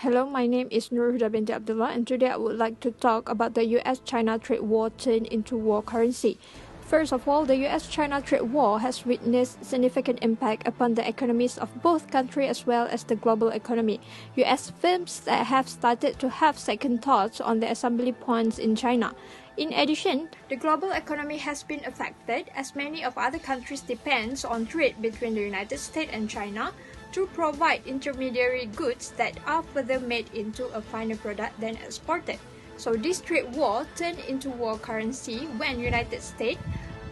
Hello, my name is Nurulhuda binti Abdullah, and today I would like to talk about the US-China trade war turned into war currency. First of all, the US-China trade war has witnessed significant impact upon the economies of both countries as well as the global economy. US firms have started to have second thoughts on the assembly points in China. In addition, the global economy has been affected as many of other countries depend on trade between the United States and China to provide intermediary goods that are further made into a final product then exported. So this trade war turned into war currency when United States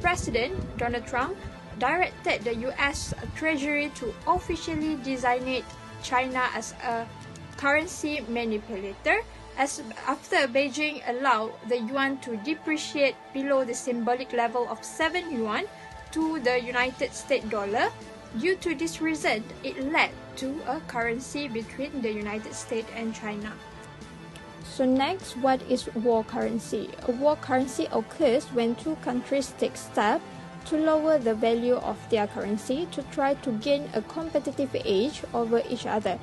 President Donald Trump directed the US Treasury to officially designate China as a currency manipulator after Beijing allowed the yuan to depreciate below the symbolic level of 7 yuan to the United States dollar. Due to this reason, it led to a currency between the United States and China. So next, what is war currency? A war currency occurs when two countries take steps to lower the value of their currency to try to gain a competitive edge over each other.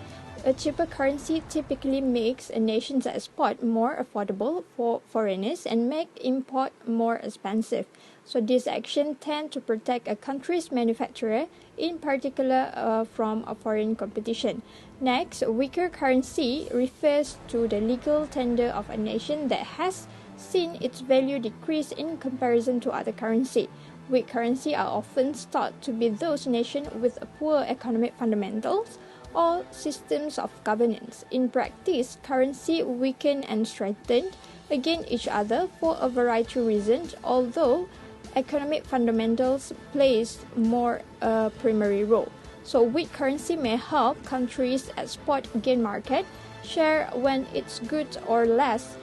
A cheaper currency typically makes a nation's export more affordable for foreigners and make import more expensive. So this action tends to protect a country's manufacturer, in particular from a foreign competition. Next, weaker currency refers to the legal tender of a nation that has seen its value decrease in comparison to other currency. Weak currency are often thought to be those nations with poor economic fundamentals or systems of governance. In practice, currency weaken and strengthen against each other for a variety of reasons, although economic fundamentals plays more a primary role. So weak currency may help countries export gain market share when it's good or less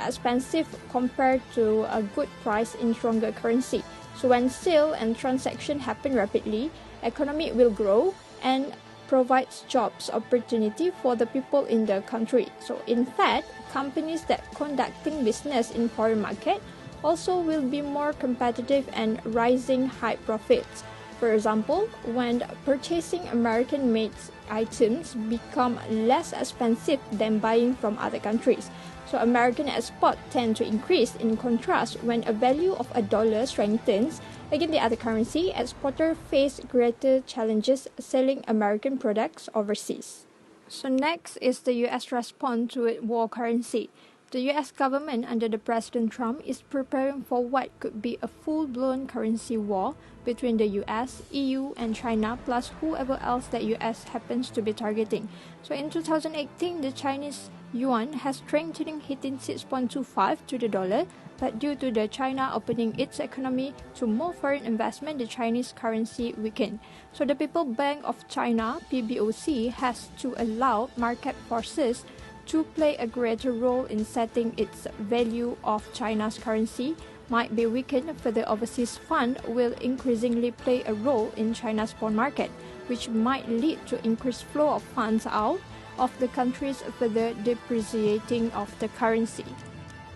expensive compared to a good price in stronger currency. So when sale and transaction happen rapidly, economy will grow and provides jobs opportunity for the people in the country. So in fact, companies that conducting business in foreign market also will be more competitive and rising high profits. For example, when purchasing American-made items become less expensive than buying from other countries. So American export tend to increase. In contrast, when a value of a dollar strengthens against the other currency, exporters face greater challenges selling American products overseas. So next is the US response to its war currency. The US government under the President Trump is preparing for what could be a full-blown currency war between the US, EU, and China, plus whoever else that US happens to be targeting. So in 2018, the Chinese yuan has strengthening hitting 6.25 to the dollar, but due to the China opening its economy to more foreign investment, the Chinese currency weakened. So the People's Bank of China, PBOC, has to allow market forces to play a greater role in setting its value of China's currency might be weakened. Further, overseas fund will increasingly play a role in China's bond market, which might lead to increased flow of funds out of the country's further depreciating of the currency.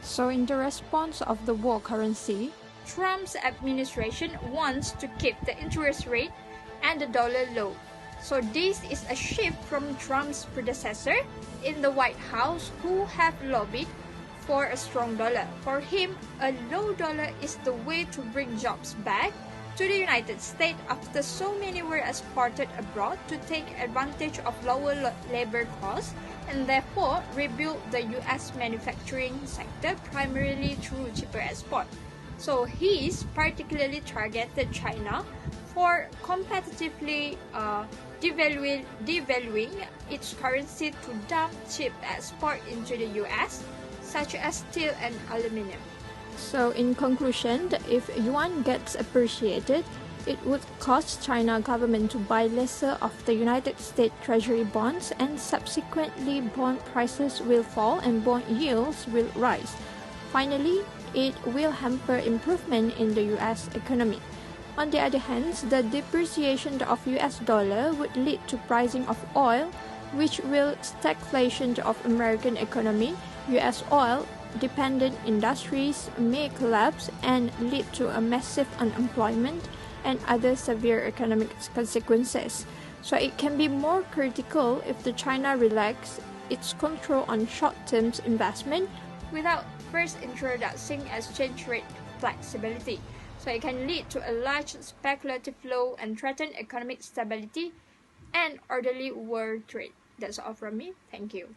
So in the response of the war currency, Trump's administration wants to keep the interest rate and the dollar low. So this is a shift from Trump's predecessor in the White House, who have lobbied for a strong dollar. For him, a low dollar is the way to bring jobs back to the United States after so many were exported abroad to take advantage of lower labor costs and therefore rebuild the US manufacturing sector primarily through cheaper export. So he's particularly targeted China for competitively devaluing its currency to dump cheap export into the US, such as steel and aluminum. So in conclusion, if yuan gets appreciated, it would cost China government to buy lesser of the United States Treasury bonds, and subsequently bond prices will fall and bond yields will rise. Finally, it will hamper improvement in the US economy. On the other hand, the depreciation of US dollar would lead to pricing of oil, which will stagflation of American economy. US oil dependent industries may collapse and lead to a massive unemployment and other severe economic consequences. So it can be more critical if the China relax its control on short-term investment without first introducing exchange rate flexibility. So it can lead to a large speculative flow and threaten economic stability and orderly world trade. That's all from me. Thank you.